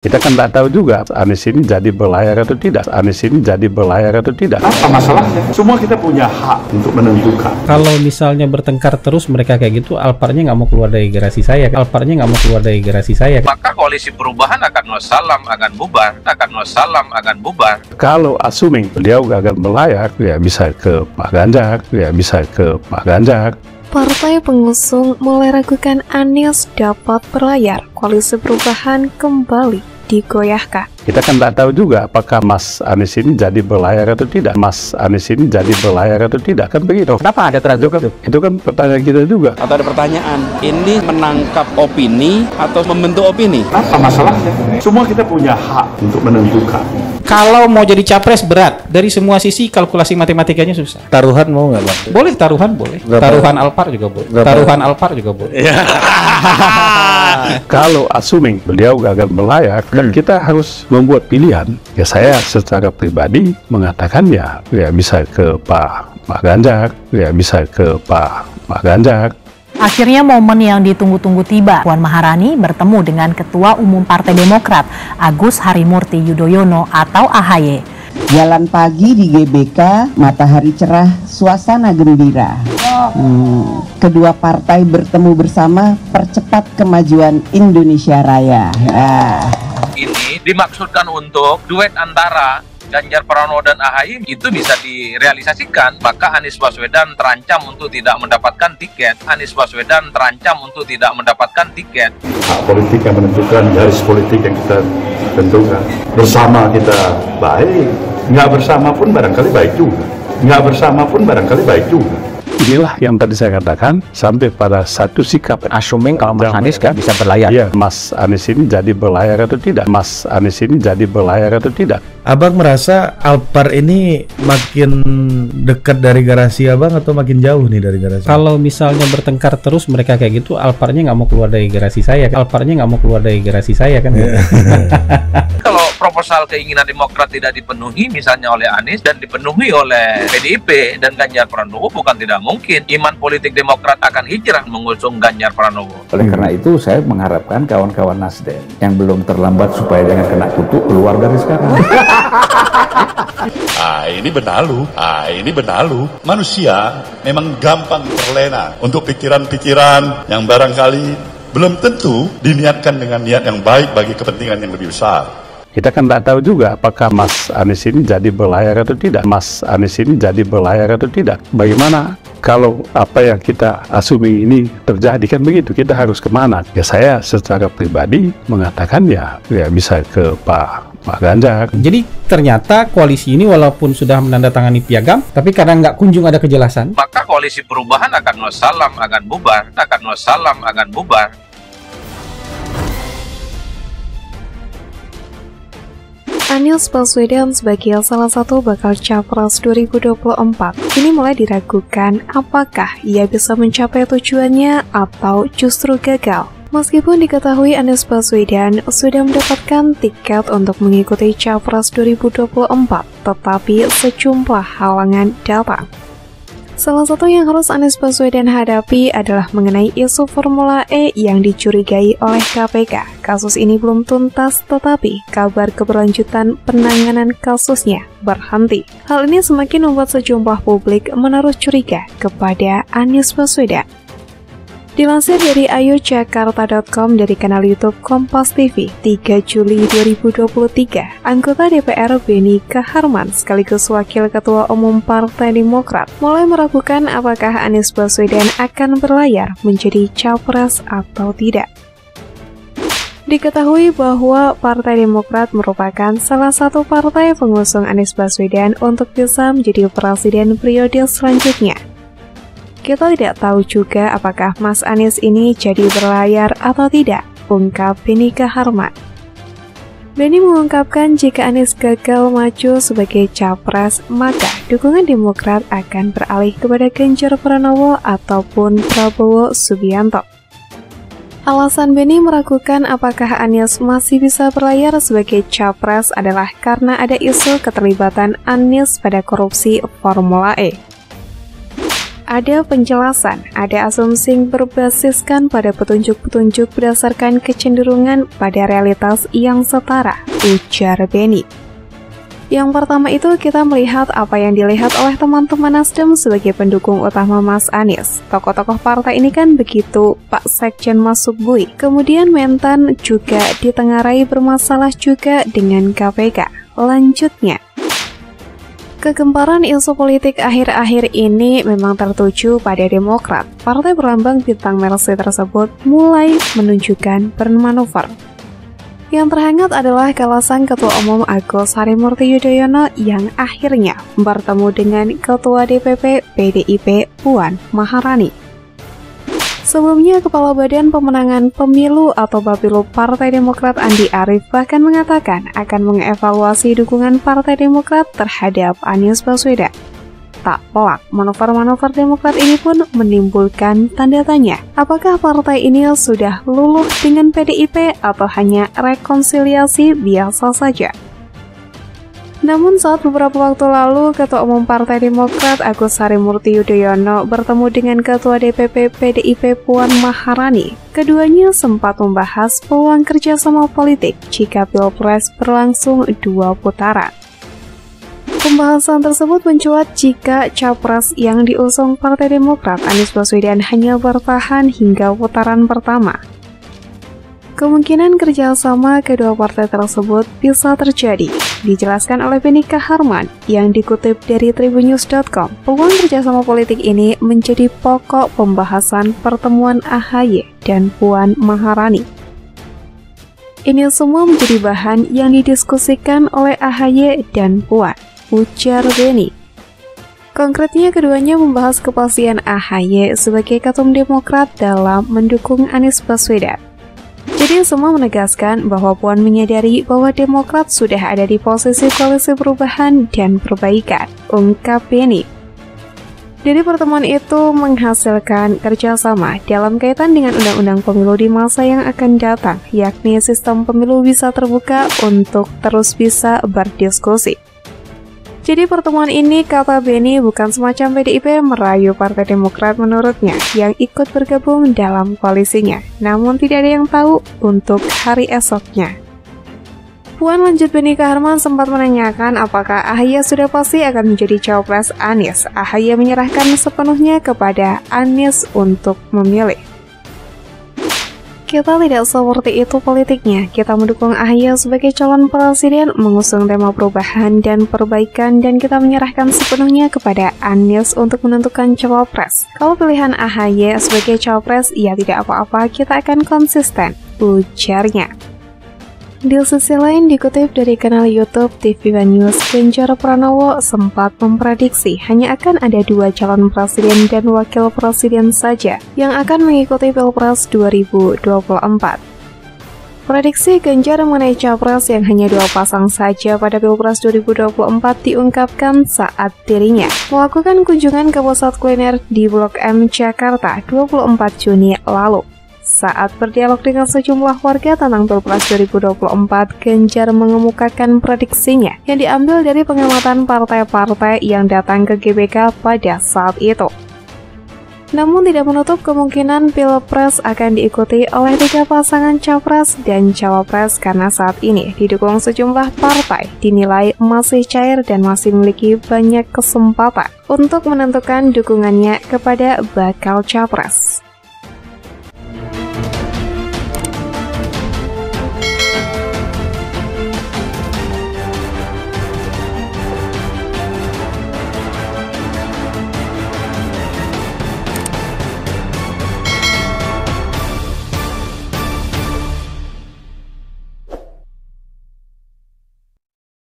Kita kan tak tahu juga Anies ini jadi berlayar atau tidak. Anies ini jadi berlayar atau tidak. Apa masalahnya? Semua kita punya hak untuk menentukan. Kalau misalnya bertengkar terus mereka kayak gitu, Alparnya nggak mau keluar dari garasi saya. Alparnya nggak mau keluar dari garasi saya. Maka koalisi perubahan akan wassalam, akan bubar. Akan bubar. Kalau assuming beliau gagal berlayar, ya bisa ke Pak Ganjar, ya bisa ke Pak Ganjar. Partai pengusung mulai ragukan Anies dapat berlayar. Koalisi perubahan kembali digoyahkan. Kita kan tak tahu juga apakah Mas Anies ini jadi berlayar atau tidak. Mas Anies ini jadi berlayar atau tidak, kan begitu. Kenapa ada keraguan? Itu kan pertanyaan kita juga. Atau ada pertanyaan, ini menangkap opini atau membentuk opini? Apa masalahnya? Semua kita punya hak untuk menentukan. Kalau mau jadi capres berat, dari semua sisi kalkulasi matematikanya susah. Taruhan mau nggak Bang? Boleh taruhan, boleh. Berapa? Taruhan Alpar juga boleh. Berapa? Taruhan Alpar juga boleh. Kalau assuming beliau gagal berlayar, dan kita harus membuat pilihan. Ya saya secara pribadi mengatakan ya bisa ke Pak Ganjar, ya bisa ke Pak Ganjar. Akhirnya momen yang ditunggu-tunggu tiba. Puan Maharani bertemu dengan Ketua Umum Partai Demokrat, Agus Harimurti Yudhoyono atau AHY. Jalan pagi di GBK, matahari cerah, suasana gembira. Kedua partai bertemu bersama percepat kemajuan Indonesia Raya. Ini dimaksudkan untuk duet antara Ganjar Pranowo dan AHY itu bisa direalisasikan, maka Anies Baswedan terancam untuk tidak mendapatkan tiket. Hak politik yang menentukan, garis politik yang kita tentukan. Bersama kita baik, nggak bersama pun barangkali baik juga. Inilah yang tadi saya katakan, sampai pada satu sikap. Assuming kalau Mas Anies kan bisa berlayar. Iya, Mas Anies ini jadi berlayar atau tidak. Mas Anies ini jadi berlayar atau tidak. Abang merasa Alpar ini makin dekat dari garasi Abang atau makin jauh nih dari garasi? Kalau misalnya bertengkar terus mereka kayak gitu, Alparnya nggak mau keluar dari garasi saya. Kan? Kalau proposal keinginan Demokrat tidak dipenuhi misalnya oleh Anies dan dipenuhi oleh PDIP dan Ganjar Pranowo, bukan tidak mungkin iman politik Demokrat akan hijrah mengusung Ganjar Pranowo. Oleh karena itu saya mengharapkan kawan-kawan Nasdem yang belum terlambat supaya jangan kena kutuk keluar dari sekarang. Ini benalu. Manusia memang gampang terlena untuk pikiran-pikiran yang barangkali belum tentu diniatkan dengan niat yang baik bagi kepentingan yang lebih besar. Kita kan tak tahu juga apakah Mas Anies ini jadi berlayar atau tidak. Bagaimana kalau apa yang kita asumi ini terjadi, kan begitu, kita harus kemana? Ya saya secara pribadi mengatakan ya bisa ke Pak Ganjar. Jadi ternyata koalisi ini walaupun sudah menandatangani piagam, tapi karena nggak kunjung ada kejelasan, Maka koalisi perubahan akan wassalam, akan bubar. Anies Baswedan sebagai salah satu bakal capres 2024 kini mulai diragukan apakah ia bisa mencapai tujuannya atau justru gagal. Meskipun diketahui Anies Baswedan sudah mendapatkan tiket untuk mengikuti Capres 2024, tetapi sejumlah halangan datang. Salah satu yang harus Anies Baswedan hadapi adalah mengenai isu Formula E yang dicurigai oleh KPK. Kasus ini belum tuntas, tetapi kabar keberlanjutan penanganan kasusnya berhenti. Hal ini semakin membuat sejumlah publik menaruh curiga kepada Anies Baswedan. Dilansir dari ayojakarta.com dari kanal YouTube Kompas TV 3 Juli 2023, anggota DPR Beni Kaharman sekaligus Wakil Ketua Umum Partai Demokrat mulai meragukan apakah Anies Baswedan akan berlayar menjadi capres atau tidak. Diketahui bahwa Partai Demokrat merupakan salah satu partai pengusung Anies Baswedan untuk bisa menjadi presiden periode selanjutnya. Kita tidak tahu juga apakah Mas Anies ini jadi berlayar atau tidak, ungkap Beni Kaharman. Beni mengungkapkan jika Anies gagal maju sebagai capres, maka dukungan Demokrat akan beralih kepada Ganjar Pranowo ataupun Prabowo Subianto. Alasan Beni meragukan apakah Anies masih bisa berlayar sebagai capres adalah karena ada isu keterlibatan Anies pada korupsi Formula E. ada penjelasan, ada asumsi berbasiskan pada petunjuk-petunjuk berdasarkan kecenderungan pada realitas yang setara, ujar Beni. Yang pertama itu kita melihat apa yang dilihat oleh teman-teman Nasdem sebagai pendukung utama Mas Anies. Tokoh-tokoh partai ini kan begitu, Pak Sekjen masuk bui. Kemudian Mentan juga ditengarai bermasalah juga dengan KPK. Lanjutnya, kegemparan isu politik akhir-akhir ini memang tertuju pada Demokrat. Partai berlambang bintang Mercy tersebut mulai menunjukkan bermanuver. Yang terhangat adalah kalasan Ketua Umum Agus Harimurti Yudhoyono yang akhirnya bertemu dengan Ketua DPP PDIP Puan Maharani. Sebelumnya, Kepala Badan Pemenangan Pemilu atau Bapilu Partai Demokrat Andi Arief bahkan mengatakan akan mengevaluasi dukungan Partai Demokrat terhadap Anies Baswedan. Tak pelak, manuver-manuver Demokrat ini pun menimbulkan tanda tanya. Apakah partai ini sudah luluh dengan PDIP atau hanya rekonsiliasi biasa saja? Namun saat beberapa waktu lalu, Ketua Umum Partai Demokrat Agus Harimurti Yudhoyono bertemu dengan Ketua DPP PDIP Puan Maharani. Keduanya sempat membahas peluang kerjasama politik jika Pilpres berlangsung 2 putaran. Pembahasan tersebut mencuat jika capres yang diusung Partai Demokrat Anies Baswedan hanya bertahan hingga putaran pertama. Kemungkinan kerjasama kedua partai tersebut bisa terjadi, dijelaskan oleh Beni Kaharman yang dikutip dari Tribunnews.com. Peluang kerjasama politik ini menjadi pokok pembahasan pertemuan AHY dan Puan Maharani. Ini semua menjadi bahan yang didiskusikan oleh AHY dan Puan, ujar Beni. Konkretnya, keduanya membahas kepastian AHY sebagai ketum Demokrat dalam mendukung Anies Baswedan. Jadi semua menegaskan bahwa Puan menyadari bahwa Demokrat sudah ada di posisi koalisi perubahan dan perbaikan, ungkap Beni. Dari pertemuan itu menghasilkan kerjasama dalam kaitan dengan undang-undang pemilu di masa yang akan datang, yakni sistem pemilu bisa terbuka untuk terus bisa berdiskusi. Jadi pertemuan ini, kata Beni, bukan semacam PDIP merayu Partai Demokrat menurutnya yang ikut bergabung dalam koalisinya, namun tidak ada yang tahu untuk hari esoknya. Puan, lanjut Beni Kaharman, sempat menanyakan apakah AHY sudah pasti akan menjadi cawapres Anies. AHY menyerahkan sepenuhnya kepada Anies untuk memilih. Kita tidak seperti itu politiknya. Kita mendukung AHY sebagai calon presiden, mengusung tema perubahan dan perbaikan, dan kita menyerahkan sepenuhnya kepada Anies untuk menentukan cawapres. Kalau pilihan AHY sebagai cawapres, ya tidak apa-apa, kita akan konsisten, ujarnya. Di sisi lain, dikutip dari kanal YouTube TV One News, Ganjar Pranowo sempat memprediksi hanya akan ada 2 calon presiden dan wakil presiden saja yang akan mengikuti Pilpres 2024. Prediksi Ganjar mengenai capres yang hanya 2 pasang saja pada Pilpres 2024 diungkapkan saat dirinya melakukan kunjungan ke pusat kuliner di Blok M, Jakarta 24 Juni lalu. Saat berdialog dengan sejumlah warga tentang Pilpres 2024, Ganjar mengemukakan prediksinya yang diambil dari pengamatan partai-partai yang datang ke GBK pada saat itu. Namun tidak menutup kemungkinan Pilpres akan diikuti oleh 3 pasangan capres dan cawapres karena saat ini didukung sejumlah partai dinilai masih cair dan masih memiliki banyak kesempatan untuk menentukan dukungannya kepada bakal capres.